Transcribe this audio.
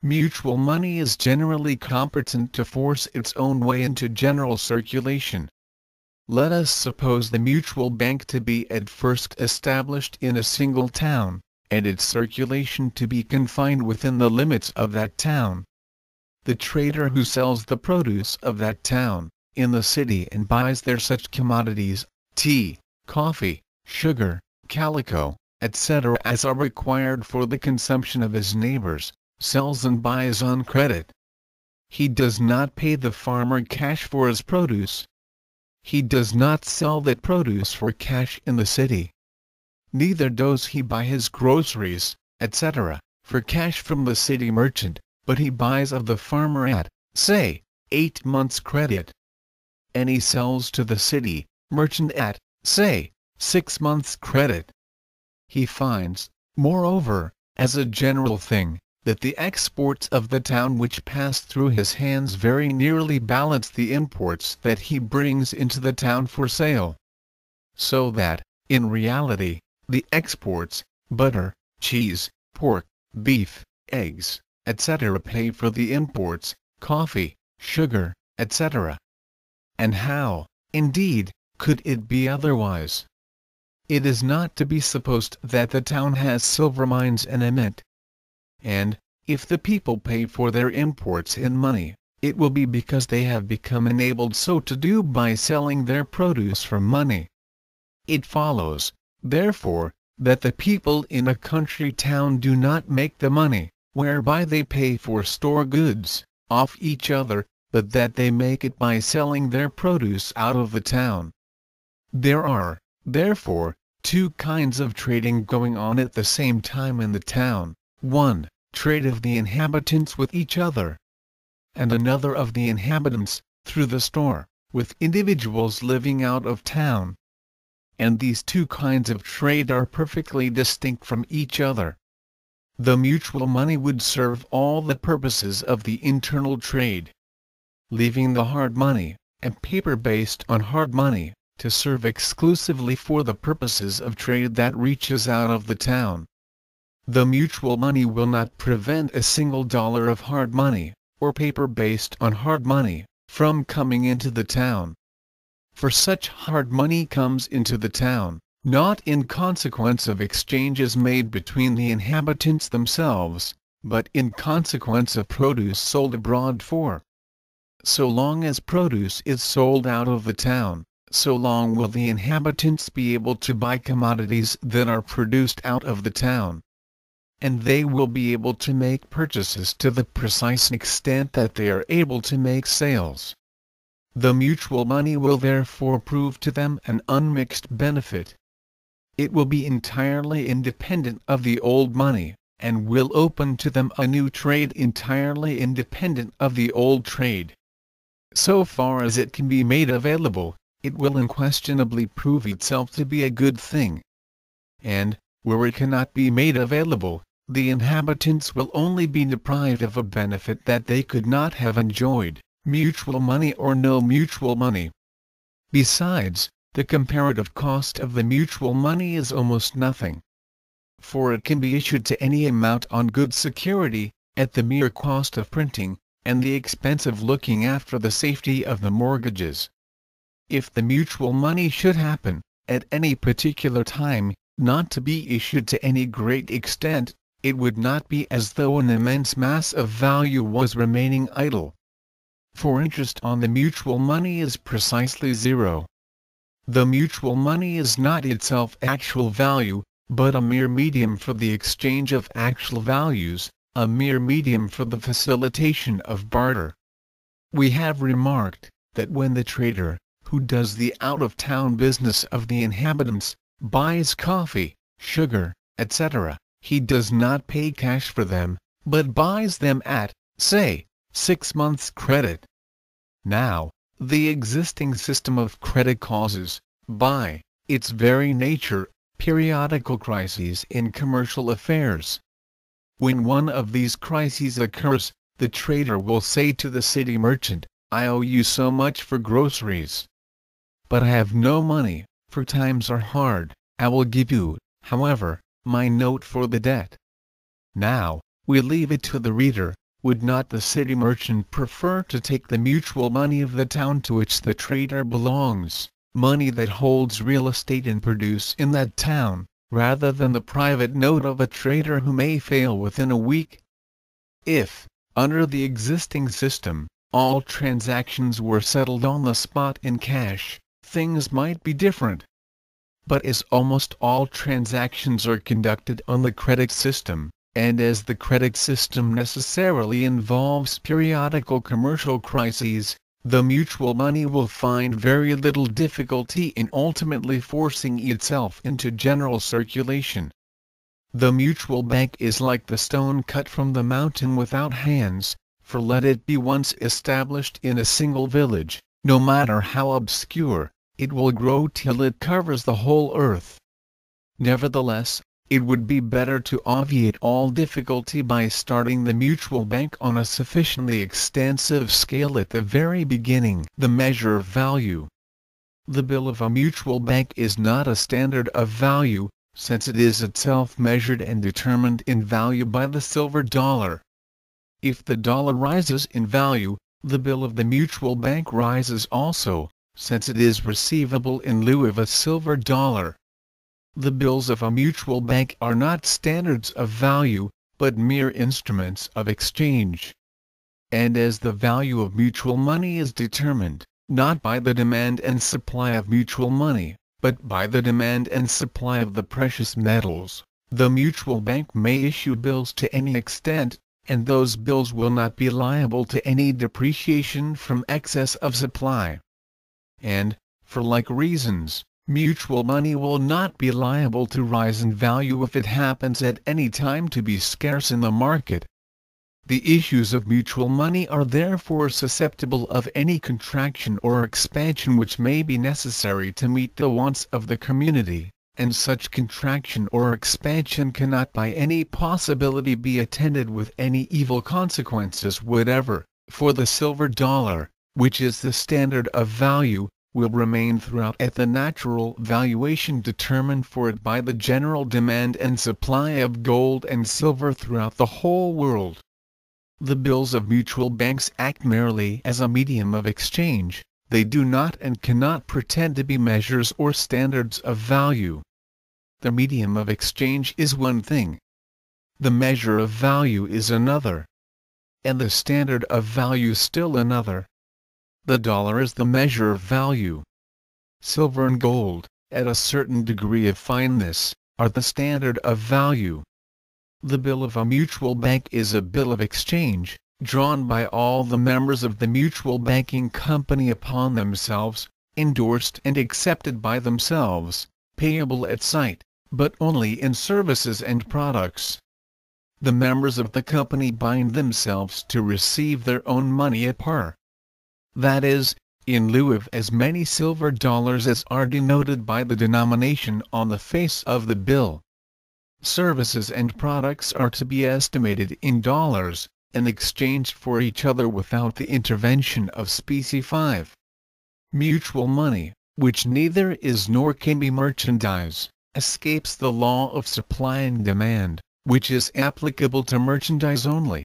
Mutual money is generally competent to force its own way into general circulation. Let us suppose the mutual bank to be at first established in a single town, and its circulation to be confined within the limits of that town. The trader who sells the produce of that town, in the city and buys there such commodities, tea, coffee, sugar, calico, etc. as are required for the consumption of his neighbors, sells and buys on credit. He does not pay the farmer cash for his produce. He does not sell that produce for cash in the city. Neither does he buy his groceries, etc., for cash from the city merchant, but he buys of the farmer at, say, 8 months' credit. And he sells to the city merchant at, say, 6 months' credit. He finds, moreover, as a general thing, that the exports of the town which pass through his hands very nearly balance the imports that he brings into the town for sale. So that, in reality, the exports, butter, cheese, pork, beef, eggs, etc. pay for the imports, coffee, sugar, etc. And how, indeed, could it be otherwise? It is not to be supposed that the town has silver mines and a mint. And, if the people pay for their imports in money, it will be because they have become enabled so to do by selling their produce for money. It follows, therefore, that the people in a country town do not make the money, whereby they pay for store goods, off each other, but that they make it by selling their produce out of the town. There are, therefore, two kinds of trading going on at the same time in the town: one, trade of the inhabitants with each other, and another of the inhabitants, through the store, with individuals living out of town. And these two kinds of trade are perfectly distinct from each other. The mutual money would serve all the purposes of the internal trade, leaving the hard money, and paper based on hard money, to serve exclusively for the purposes of trade that reaches out of the town. The mutual money will not prevent a single dollar of hard money, or paper based on hard money, from coming into the town. For such hard money comes into the town, not in consequence of exchanges made between the inhabitants themselves, but in consequence of produce sold abroad for. So long as produce is sold out of the town, so long will the inhabitants be able to buy commodities that are produced out of the town. And they will be able to make purchases to the precise extent that they are able to make sales. The mutual money will therefore prove to them an unmixed benefit. It will be entirely independent of the old money, and will open to them a new trade entirely independent of the old trade. So far as it can be made available, it will unquestionably prove itself to be a good thing. And, where it cannot be made available, the inhabitants will only be deprived of a benefit that they could not have enjoyed, mutual money or no mutual money. Besides, the comparative cost of the mutual money is almost nothing. For it can be issued to any amount on good security, at the mere cost of printing, and the expense of looking after the safety of the mortgages. If the mutual money should happen, at any particular time, not to be issued to any great extent, it would not be as though an immense mass of value was remaining idle. For interest on the mutual money is precisely zero. The mutual money is not itself actual value, but a mere medium for the exchange of actual values, a mere medium for the facilitation of barter. We have remarked that when the trader, who does the out-of-town business of the inhabitants, buys coffee, sugar, etc., he does not pay cash for them, but buys them at, say, 6 months' credit. Now, the existing system of credit causes, by its very nature, periodical crises in commercial affairs. When one of these crises occurs, the trader will say to the city merchant, "I owe you so much for groceries. But I have no money, for times are hard. I will give you, however, my note for the debt." Now, we leave it to the reader, would not the city merchant prefer to take the mutual money of the town to which the trader belongs, money that holds real estate and produce in that town, rather than the private note of a trader who may fail within a week? If, under the existing system, all transactions were settled on the spot in cash, things might be different. But as almost all transactions are conducted on the credit system, and as the credit system necessarily involves periodical commercial crises, the mutual money will find very little difficulty in ultimately forcing itself into general circulation. The mutual bank is like the stone cut from the mountain without hands, for let it be once established in a single village, no matter how obscure, it will grow till it covers the whole earth. Nevertheless, it would be better to obviate all difficulty by starting the mutual bank on a sufficiently extensive scale at the very beginning. The measure of value. The bill of a mutual bank is not a standard of value, since it is itself measured and determined in value by the silver dollar. If the dollar rises in value, the bill of the mutual bank rises also, since it is receivable in lieu of a silver dollar. The bills of a mutual bank are not standards of value, but mere instruments of exchange. And as the value of mutual money is determined, not by the demand and supply of mutual money, but by the demand and supply of the precious metals, the mutual bank may issue bills to any extent, and those bills will not be liable to any depreciation from excess of supply. And, for like reasons, mutual money will not be liable to rise in value if it happens at any time to be scarce in the market. The issues of mutual money are therefore susceptible of any contraction or expansion which may be necessary to meet the wants of the community, and such contraction or expansion cannot by any possibility be attended with any evil consequences whatever, for the silver dollar, which is the standard of value, will remain throughout at the natural valuation determined for it by the general demand and supply of gold and silver throughout the whole world. The bills of mutual banks act merely as a medium of exchange, they do not and cannot pretend to be measures or standards of value. The medium of exchange is one thing. The measure of value is another. And the standard of value still another. The dollar is the measure of value. Silver and gold, at a certain degree of fineness, are the standard of value. The bill of a mutual bank is a bill of exchange, drawn by all the members of the mutual banking company upon themselves, endorsed and accepted by themselves, payable at sight, but only in services and products. The members of the company bind themselves to receive their own money at par. That is, in lieu of as many silver dollars as are denoted by the denomination on the face of the bill. Services and products are to be estimated in dollars, and exchanged for each other without the intervention of specie 5. Mutual money, which neither is nor can be merchandise, escapes the law of supply and demand, which is applicable to merchandise only.